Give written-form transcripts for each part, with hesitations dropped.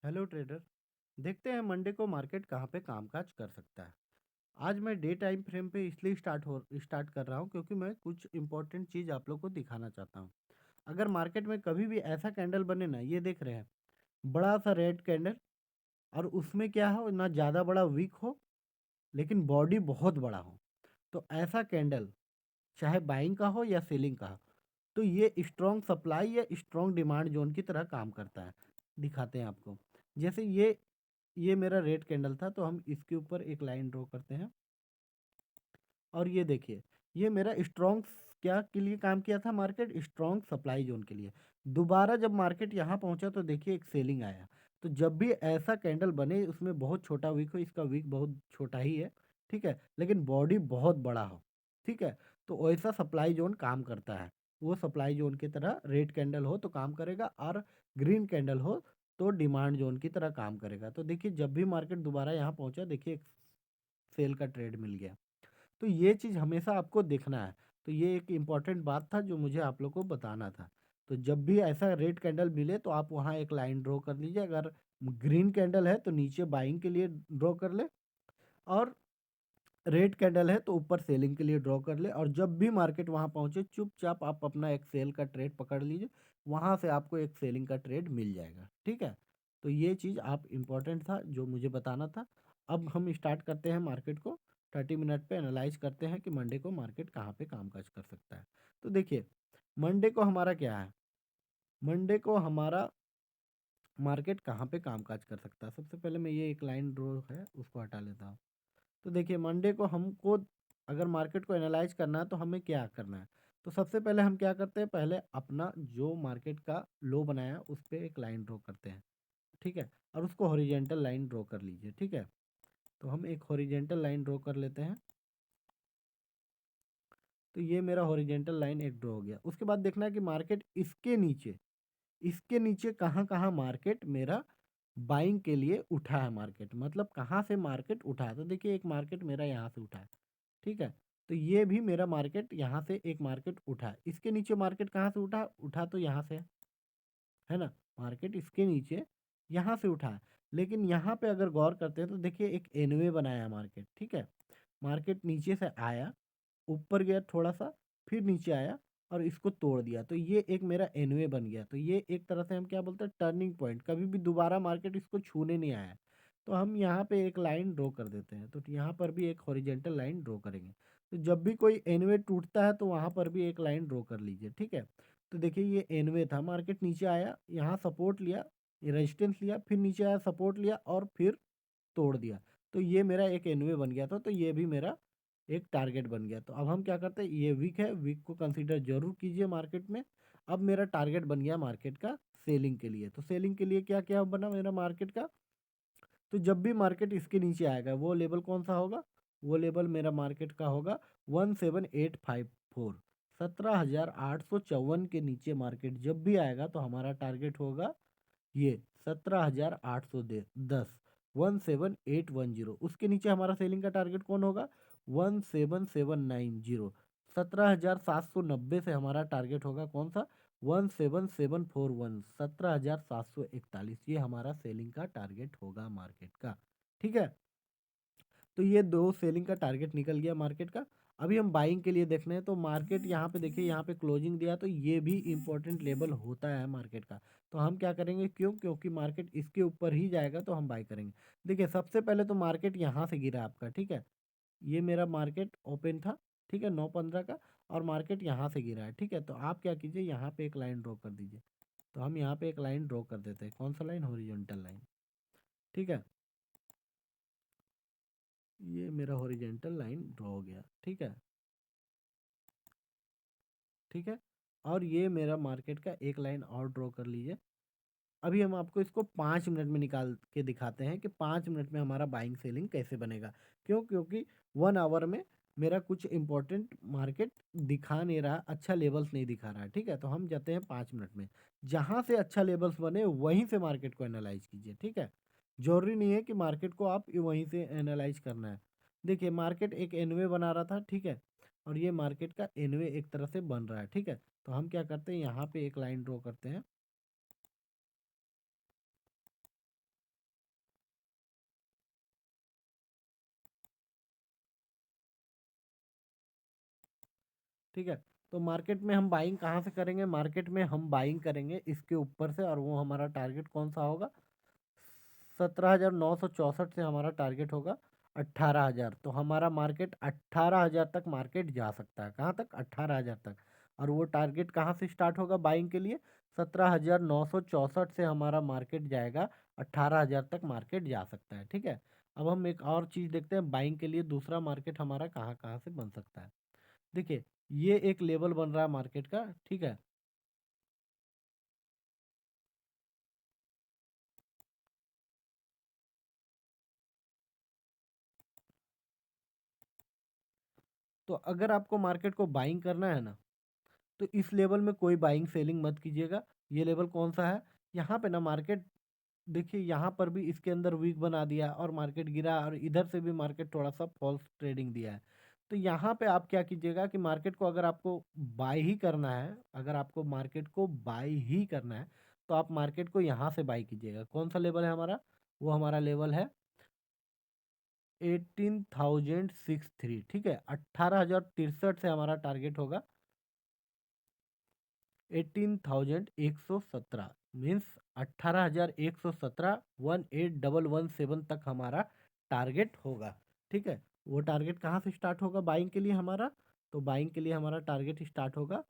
Hello trader. देखते हैं Monday को मार्केट कहाँ पे कामकाज कर सकता है। आज मैं डे टाइम फ्रेम पे इसलिए स्टार्ट कर रहा हूँ क्योंकि मैं कुछ इंपॉर्टेंट चीज़ आप लोग को दिखाना चाहता हूँ। अगर मार्केट में कभी भी ऐसा कैंडल बने ना, ये देख रहे हैं, बड़ा सा रेड कैंडल, और उसमें क्या हो ना, ज़्यादा बड़ा वीक हो लेकिन बॉडी बहुत बड़ा हो, तो ऐसा कैंडल चाहे बाइंग का हो या सेलिंग का हो, तो ये स्ट्रॉन्ग सप्लाई या स्ट्रॉन्ग डिमांड जोन की तरह काम करता है। दिखाते हैं आपको। जैसे ये मेरा रेड कैंडल था, तो हम इसके ऊपर एक लाइन ड्रॉ करते हैं। और ये देखिए, ये मेरा स्ट्रॉन्ग क्या के लिए काम किया था, मार्केट स्ट्रॉन्ग सप्लाई जोन के लिए। दोबारा जब मार्केट यहाँ पहुँचा तो देखिए एक सेलिंग आया। तो जब भी ऐसा कैंडल बने, उसमें बहुत छोटा विक हो, इसका विक बहुत छोटा ही है, ठीक है, लेकिन बॉडी बहुत बड़ा हो, ठीक है, तो वैसा सप्लाई जोन काम करता है। वो सप्लाई जोन की तरह रेड कैंडल हो तो काम करेगा, और ग्रीन कैंडल हो तो डिमांड जोन की तरह काम करेगा। तो देखिए, जब भी मार्केट दोबारा यहाँ पहुँचा, देखिए एक सेल का ट्रेड मिल गया। तो ये चीज़ हमेशा आपको देखना है। तो ये एक इम्पॉर्टेंट बात था जो मुझे आप लोग को बताना था। तो जब भी ऐसा रेड कैंडल मिले तो आप वहाँ एक लाइन ड्रॉ कर लीजिए। अगर ग्रीन कैंडल है तो नीचे बाइंग के लिए ड्रॉ कर ले, और रेड कैंडल है तो ऊपर सेलिंग के लिए ड्रॉ कर ले। और जब भी मार्केट वहाँ पहुँचे, चुपचाप आप अपना एक सेल का ट्रेड पकड़ लीजिए, वहाँ से आपको एक सेलिंग का ट्रेड मिल जाएगा, ठीक है। तो ये चीज़ आप इम्पोर्टेंट था जो मुझे बताना था। अब हम स्टार्ट करते हैं मार्केट को 30 मिनट पे एनालाइज करते हैं कि मंडे को मार्केट कहाँ पे कामकाज कर सकता है। तो देखिए, मंडे को हमारा क्या है, मंडे को हमारा मार्केट कहाँ पे कामकाज कर सकता है। सबसे पहले मैं ये एक लाइन ड्रॉ है उसको हटा लेता हूँ। तो देखिए, मंडे को हमको अगर मार्केट को एनालाइज करना है तो हमें क्या करना है। तो सबसे पहले हम क्या करते हैं, पहले अपना जो मार्केट का लो बनाया उस पर एक लाइन ड्रॉ करते हैं, ठीक है, और उसको हॉरिजेंटल लाइन ड्रॉ कर लीजिए, ठीक है। तो हम एक हॉरिजेंटल लाइन ड्रॉ कर लेते हैं। तो ये मेरा हॉरिजेंटल लाइन एक ड्रॉ हो गया। उसके बाद देखना है कि मार्केट इसके नीचे कहाँ कहाँ मार्केट मेरा बाइंग के लिए उठा है। मार्केट मतलब कहाँ से मार्केट उठा है। तो देखिए, एक मार्केट मेरा यहाँ से उठा है, ठीक है। तो ये भी मेरा मार्केट यहाँ से एक मार्केट उठा है। इसके नीचे मार्केट कहाँ से उठा उठा तो यहाँ से है ना। मार्केट इसके नीचे यहाँ से उठा है। लेकिन यहाँ पे अगर गौर करते हैं तो देखिए एक एनवे बनाया मार्केट, ठीक है। मार्केट नीचे से आया, ऊपर गया थोड़ा सा, फिर नीचे आया और इसको तोड़ दिया। तो ये एक मेरा एनवे बन गया। तो ये एक तरह से हम क्या बोलते हैं, टर्निंग पॉइंट। कभी भी दोबारा मार्केट इसको छूने नहीं आया। तो हम यहाँ पे एक लाइन ड्रॉ कर देते हैं। तो यहाँ पर भी एक हॉरिजेंटल लाइन ड्रॉ करेंगे। तो जब भी कोई एनवे टूटता है तो वहाँ पर भी एक लाइन ड्रॉ कर लीजिए, ठीक है। तो देखिए, ये एनवे था, मार्केट नीचे आया, यहाँ सपोर्ट लिया, रेजिस्टेंस लिया, फिर नीचे आया, सपोर्ट लिया और फिर तोड़ दिया। तो ये मेरा एक एनवे बन गया था। तो ये भी मेरा एक टारगेट बन गया। तो अब हम क्या करते हैं, ये वीक है, वीक को कंसीडर जरूर कीजिए मार्केट में। अब मेरा टारगेट बन गया मार्केट का सेलिंग के लिए। तो सेलिंग के लिए क्या क्या बना मेरा मार्केट का, तो जब भी मार्केट इसके नीचे आएगा, वो लेवल कौन सा होगा, वो लेवल मेरा मार्केट का होगा 17854। 17,854 के नीचे मार्केट जब भी आएगा तो हमारा टारगेट होगा ये 17,810, 17810। उसके नीचे हमारा सेलिंग का टारगेट कौन होगा, 17790। 17,790 से हमारा टारगेट होगा कौन सा, 17741। 17,741, ये हमारा सेलिंग का टारगेट होगा मार्केट का, ठीक है। तो ये दो सेलिंग का टारगेट निकल गया मार्केट का। अभी हम बाइंग के लिए देख रहे हैं। तो मार्केट यहाँ पे देखिए, यहाँ पे क्लोजिंग दिया, तो ये भी इंपॉर्टेंट लेवल होता है मार्केट का। तो हम क्या करेंगे, क्योंकि मार्केट इसके ऊपर ही जाएगा तो हम बाई करेंगे। देखिए, सबसे पहले तो मार्केट यहाँ से गिरा आपका, ठीक है। ये मेरा मार्केट ओपन था, ठीक है, 9:15 का, और मार्केट यहाँ से गिरा है, ठीक है। तो आप क्या कीजिए, यहाँ पे एक लाइन ड्रॉ कर दीजिए। तो हम यहाँ पे एक लाइन ड्रॉ कर देते हैं। कौन सा लाइन, हॉरिजॉन्टल लाइन, ठीक है। ये मेरा हॉरिजेंटल लाइन ड्रॉ हो गया, ठीक है, ठीक है। और ये मेरा मार्केट का एक लाइन और ड्रॉ कर लीजिए। अभी हम आपको इसको 5 मिनट में निकाल के दिखाते हैं कि 5 मिनट में हमारा बाइंग सेलिंग कैसे बनेगा। क्योंकि 1 आवर में मेरा कुछ इंपॉर्टेंट मार्केट दिखा नहीं रहा, अच्छा लेवल्स नहीं दिखा रहा है, ठीक है। तो हम जाते हैं 5 मिनट में, जहाँ से अच्छा लेवल्स बने वहीं से मार्केट को एनालाइज कीजिए, ठीक है। जरूरी नहीं है कि मार्केट को आप वहीं से एनालाइज करना है। देखिए, मार्केट एक एनवे बना रहा था, ठीक है, और ये मार्केट का एनवे एक तरह से बन रहा है, ठीक है। तो हम क्या करते हैं, यहाँ पे एक लाइन ड्रॉ करते हैं। ठीक है। तो मार्केट में हम बाइंग कहाँ से करेंगे? मार्केट में हम बाइंग करेंगे इसके ऊपर से, और वो हमारा टारगेट कौन सा होगा? 17,964 से हमारा टारगेट होगा 18,000। तो हमारा मार्केट 18,000 तक मार्केट जा सकता है। कहाँ तक? 18,000 तक। और वो टारगेट कहाँ से स्टार्ट होगा बाइंग के लिए? 17,964 से हमारा मार्केट जाएगा 18,000 तक मार्केट जा सकता है। ठीक है। अब हम एक और चीज़ देखते हैं, बाइंग के लिए दूसरा मार्केट हमारा कहाँ कहाँ से बन सकता है। देखिए, ये एक लेवल बन रहा है मार्केट का। ठीक है। तो अगर आपको मार्केट को बाइंग करना है ना, तो इस लेवल में कोई बाइंग सेलिंग मत कीजिएगा। ये लेवल कौन सा है? यहाँ पे ना मार्केट, देखिए यहाँ पर भी इसके अंदर वीक बना दिया और मार्केट गिरा, और इधर से भी मार्केट थोड़ा सा फॉल्स ट्रेडिंग दिया है। तो यहाँ पे आप क्या कीजिएगा कि मार्केट को अगर आपको बाय ही करना है, अगर आपको मार्केट को बाय ही करना है, तो आप मार्केट को यहाँ से बाय कीजिएगा। कौन सा लेवल है हमारा? वो हमारा लेवल है 18,063। ठीक है। 18,063 से हमारा टारगेट होगा 18,117, मीन्स 18,117, 18,117 तक हमारा टारगेट होगा। ठीक है। वो टारगेट कहाँ से स्टार्ट होगा बाइंग के लिए हमारा? तो बाइंग के लिए हमारा टारगेट स्टार्ट होगा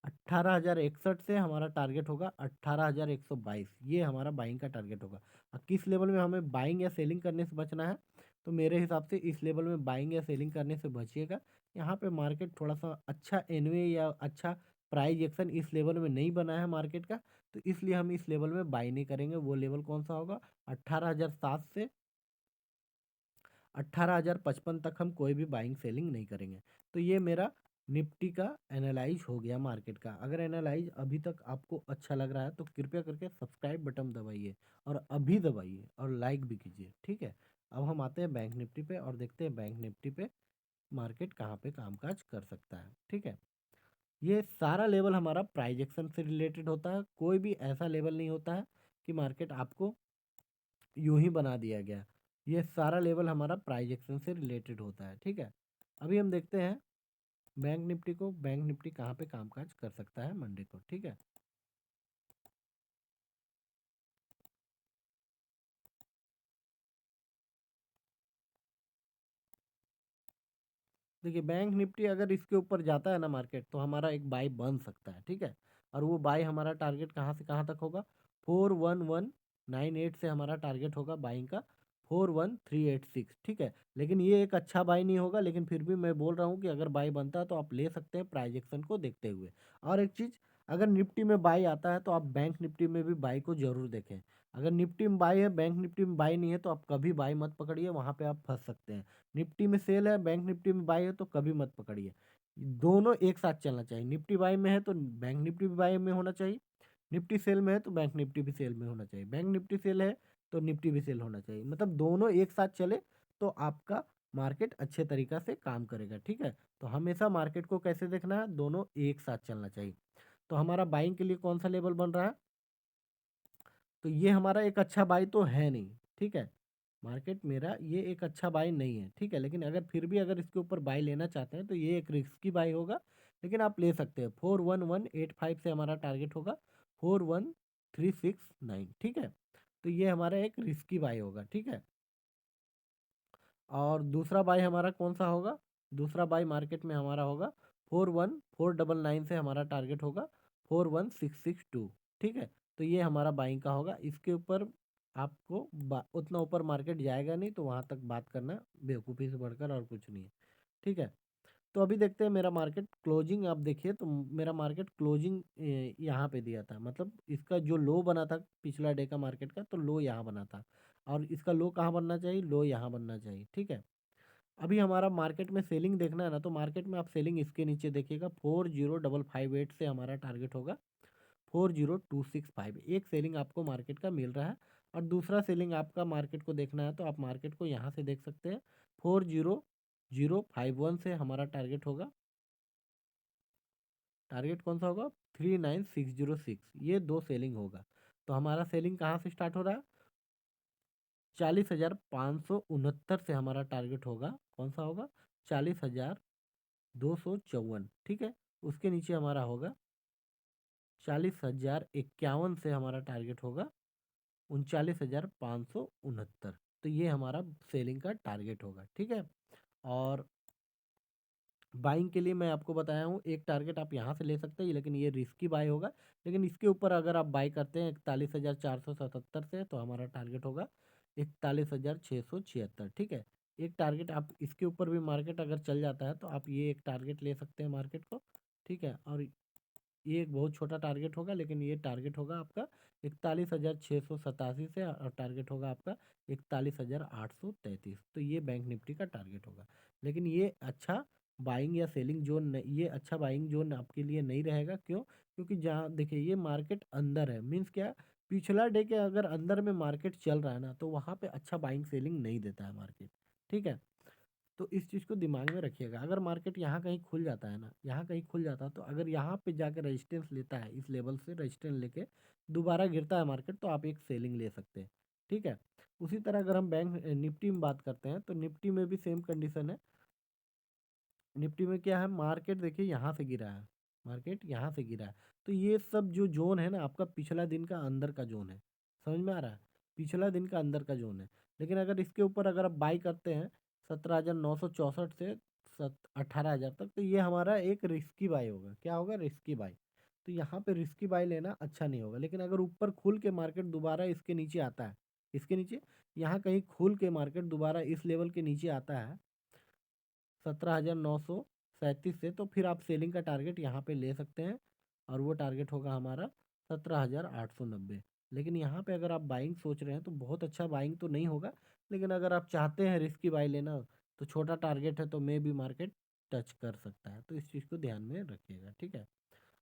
18,061 से, हमारा टारगेट होगा 18,122। ये हमारा बाइंग का टारगेट होगा। अब किस लेवल में हमें बाइंग या सेलिंग करने से बचना है? तो मेरे हिसाब से इस लेवल में बाइंग या सेलिंग करने से बचिएगा। यहाँ पे मार्केट थोड़ा सा अच्छा एनवे या अच्छा प्राइस एक्शन इस लेवल में नहीं बना है मार्केट का, तो इसलिए हम इस लेवल में बाई नहीं करेंगे। वो लेवल कौन सा होगा? 18,007 से 18,055 तक हम कोई भी बाइंग सेलिंग नहीं करेंगे। तो ये मेरा निफ्टी का एनालाइज हो गया मार्केट का। अगर एनालाइज अभी तक आपको अच्छा लग रहा है तो कृपया करके सब्सक्राइब बटन दबाइए, और अभी दबाइए, और लाइक भी कीजिए। ठीक है। अब हम आते हैं बैंक निफ्टी पे और देखते हैं बैंक निफ्टी पे मार्केट कहाँ पे कामकाज कर सकता है। ठीक है। ये सारा लेवल हमारा प्राइजेक्शन से रिलेटेड होता है। कोई भी ऐसा लेवल नहीं होता है कि मार्केट आपको यूं ही बना दिया गया। ये सारा लेवल हमारा प्राइजेक्शन से रिलेटेड होता है। ठीक है। अभी हम देखते हैं बैंक निफ्टी को, बैंक निफ्टी कहाँ पे कामकाज कर सकता है मंडे को। ठीक है। देखिए, बैंक निफ्टी अगर इसके ऊपर जाता है ना मार्केट, तो हमारा एक बाई बन सकता है। ठीक है। और वो बाई हमारा टारगेट कहाँ से कहाँ तक होगा? 41198 से हमारा टारगेट होगा बाइंग का 41386। ठीक है। लेकिन ये एक अच्छा बाई नहीं होगा, लेकिन फिर भी मैं बोल रहा हूँ कि अगर बाई बनता है तो आप ले सकते हैं प्राइजेक्शन को देखते हुए। और एक चीज़, अगर निफ्टी में बाई आता है तो आप बैंक निफ्टी में भी बाई को जरूर देखें। अगर निफ्टी में बाई है, बैंक निफ्टी में बाई नहीं है, तो आप कभी बाई मत पकड़िए, वहाँ पे आप फंस सकते हैं। निफ्टी में सेल है, बैंक निफ्टी में बाई है, तो कभी मत पकड़िए। दोनों एक साथ चलना चाहिए। निफ्टी बाई में है तो बैंक निफ्टी भी बाई में होना चाहिए, निफ्टी सेल में है तो बैंक निफ्टी भी सेल में होना चाहिए, बैंक निफ्टी सेल है तो निफ्टी भी सेल होना चाहिए। मतलब दोनों एक साथ चले तो आपका मार्केट अच्छे तरीका से काम करेगा। ठीक है। तो हमेशा मार्केट को कैसे देखना है? दोनों एक साथ चलना चाहिए। तो हमारा बाइंग के लिए कौन सा लेवल बन रहा है? तो ये हमारा एक अच्छा बाई तो है नहीं। ठीक है। मार्केट मेरा ये एक अच्छा बाई नहीं है। ठीक है। लेकिन अगर फिर भी अगर इसके ऊपर बाई लेना चाहते हैं तो ये एक रिस्की बाई होगा, लेकिन आप ले सकते हैं। 41185 से हमारा टारगेट होगा 41369। ठीक है। तो ये हमारा एक रिस्की बाई होगा। ठीक है। और दूसरा बाई हमारा कौन सा होगा? दूसरा बाई मार्केट में हमारा होगा 41499 से हमारा टारगेट होगा 41662। ठीक है। तो ये हमारा बाइंग का होगा। इसके ऊपर आपको उतना ऊपर मार्केट जाएगा नहीं, तो वहाँ तक बात करना बेवकूफ़ी से बढ़कर और कुछ नहीं है। ठीक है। तो अभी देखते हैं मेरा मार्केट क्लोजिंग। आप देखिए तो मेरा मार्केट क्लोजिंग यहाँ पे दिया था, मतलब इसका जो लो बना था पिछला डे का मार्केट का, तो लो यहाँ बना था। और इसका लो कहाँ बनना चाहिए? लो यहाँ बनना चाहिए। ठीक है। अभी हमारा मार्केट में सेलिंग देखना है ना, तो मार्केट में आप सेलिंग इसके नीचे देखिएगा 40558 से हमारा टारगेट होगा 40265। एक सेलिंग आपको मार्केट का मिल रहा है। और दूसरा सेलिंग आपका मार्केट को देखना है तो आप मार्केट को यहाँ से देख सकते हैं 40051 से हमारा टारगेट होगा। टारगेट कौन सा होगा? 39606। ये दो सेलिंग होगा। तो हमारा सेलिंग कहाँ से स्टार्ट हो रहा है? 40,569 से हमारा टारगेट होगा। कौन सा होगा? 40,254। ठीक है। उसके नीचे हमारा होगा 40,051 से हमारा टारगेट होगा 39,569। तो ये हमारा सेलिंग का टारगेट होगा, ठीक है। और बाइंग के लिए मैं आपको बताया हूँ, एक टारगेट आप यहाँ से ले सकते हैं, लेकिन ये रिस्की बाय होगा। लेकिन इसके ऊपर अगर आप बाय करते हैं 41,477 से, तो हमारा टारगेट होगा 41,676, ठीक है। एक टारगेट आप इसके ऊपर भी मार्केट अगर चल जाता है तो आप ये एक टारगेट ले सकते हैं मार्केट को, ठीक है। और ये एक बहुत छोटा टारगेट होगा, लेकिन ये टारगेट होगा आपका 41,687 से, और टारगेट होगा आपका 41,833। तो ये बैंक निफ्टी का टारगेट होगा। लेकिन ये अच्छा बाइंग या सेलिंग जोन, ये अच्छा बाइंग जोन आपके लिए नहीं रहेगा। क्यों? क्योंकि जहाँ देखिए ये मार्केट अंदर है, मीन्स क्या, पिछला डे के अगर अंदर में मार्केट चल रहा है ना, तो वहाँ पे अच्छा बाइंग सेलिंग नहीं देता है मार्केट, ठीक है। तो इस चीज़ को दिमाग में रखिएगा। अगर मार्केट यहाँ कहीं खुल जाता है ना, यहाँ कहीं खुल जाता है, तो अगर यहाँ पे जाकर रेजिस्टेंस लेता है, इस लेवल से रेजिस्टेंस लेके दोबारा गिरता है मार्केट, तो आप एक सेलिंग ले सकते हैं, ठीक है। उसी तरह अगर हम बैंक निफ्टी में बात करते हैं, तो निफ्टी में भी सेम कंडीशन है। निफ्टी में क्या है, मार्केट देखिए यहाँ से गिरा है, मार्केट यहाँ से गिरा है। तो ये सब जो जोन है ना, आपका पिछला दिन का अंदर का जोन है, समझ में आ रहा है, पिछला दिन का अंदर का जोन है। लेकिन अगर इसके ऊपर अगर आप बाई करते हैं 17,964 से 18,000 तक, तो ये हमारा एक रिस्की बाई होगा। क्या होगा? Risky by. तो यहाँ पे रिस्की बाई लेना अच्छा नहीं होगा। लेकिन अगर ऊपर खुल के मार्केट दोबारा इसके नीचे आता है, इसके नीचे यहाँ कहीं खुल के मार्केट दोबारा इस लेवल के नीचे आता है 17,937 से, तो फिर आप सेलिंग का टारगेट यहाँ पे ले सकते हैं, और वो टारगेट होगा हमारा 17,890। लेकिन यहाँ पे अगर आप बाइंग सोच रहे हैं तो बहुत अच्छा बाइंग तो नहीं होगा। लेकिन अगर आप चाहते हैं रिस्की बाई लेना, तो छोटा टारगेट है, तो मे भी मार्केट टच कर सकता है। तो इस चीज़ को ध्यान में रखिएगा, ठीक है।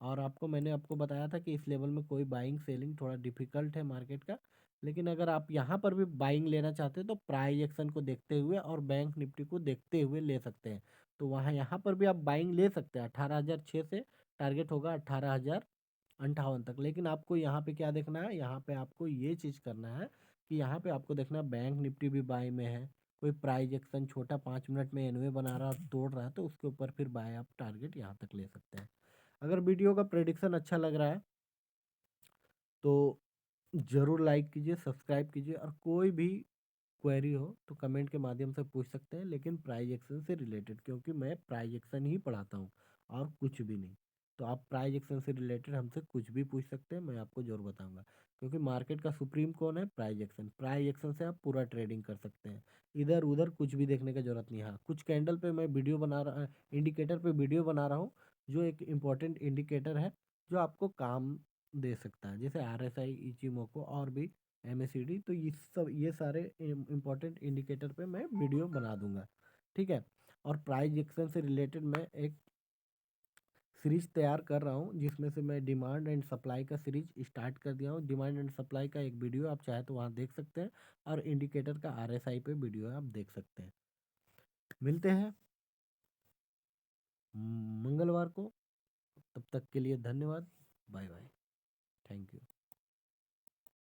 और मैंने आपको बताया था कि इस लेवल में कोई बाइंग सेलिंग थोड़ा डिफिकल्ट है मार्केट का। लेकिन अगर आप यहाँ पर भी बाइंग लेना चाहते हैं, तो प्राइस एक्शन को देखते हुए और बैंक निफ्टी को देखते हुए ले सकते हैं। तो वहाँ यहाँ पर भी आप बाइंग ले सकते हैं 18,006 से, टारगेट होगा 18,058 तक। लेकिन आपको यहाँ पे क्या देखना है, यहाँ पे आपको ये चीज़ करना है कि यहाँ पे आपको देखना है बैंक निफ्टी भी बाय में है, कोई प्राइस एक्शन छोटा 5 मिनट में एनवे बना रहा है, तोड़ रहा है, तो उसके ऊपर फिर बाय आप टारगेट यहाँ तक ले सकते हैं। अगर वीडियो का प्रेडिक्शन अच्छा लग रहा है तो ज़रूर लाइक कीजिए, सब्सक्राइब कीजिए, और कोई भी क्वेरी हो तो कमेंट के माध्यम से पूछ सकते हैं, लेकिन प्राइज एक्शन से रिलेटेड, क्योंकि मैं प्राइज एक्शन ही पढ़ाता हूँ और कुछ भी नहीं। तो आप प्राइज एक्शन से रिलेटेड हमसे कुछ भी पूछ सकते हैं, मैं आपको ज़रूर बताऊंगा। क्योंकि मार्केट का सुप्रीम कौन है? Price action. प्राइज एक्शन से आप पूरा ट्रेडिंग कर सकते हैं, इधर उधर कुछ भी देखने का जरूरत नहीं है। हाँ, कुछ कैंडल पे मैं वीडियो बना रहा, इंडिकेटर पे वीडियो बना रहा हूँ, जो एक इम्पॉर्टेंट इंडिकेटर है, जो आपको काम दे सकता है, जैसे RSI, इचिमोको और भी MACD। तो ये सारे इम्पोर्टेंट इंडिकेटर पे मैं वीडियो बना दूंगा, ठीक है। और प्राइस एक्शन से रिलेटेड मैं एक सीरीज तैयार कर रहा हूँ, जिसमें से मैं डिमांड एंड सप्लाई का सीरीज स्टार्ट कर दिया हूँ। डिमांड एंड सप्लाई का एक वीडियो आप चाहे तो वहाँ देख सकते हैं, और इंडिकेटर का RSI पे वीडियो आप देख सकते हैं। मिलते हैं मंगलवार को, तब तक के लिए धन्यवाद। Bye bye. Thank you.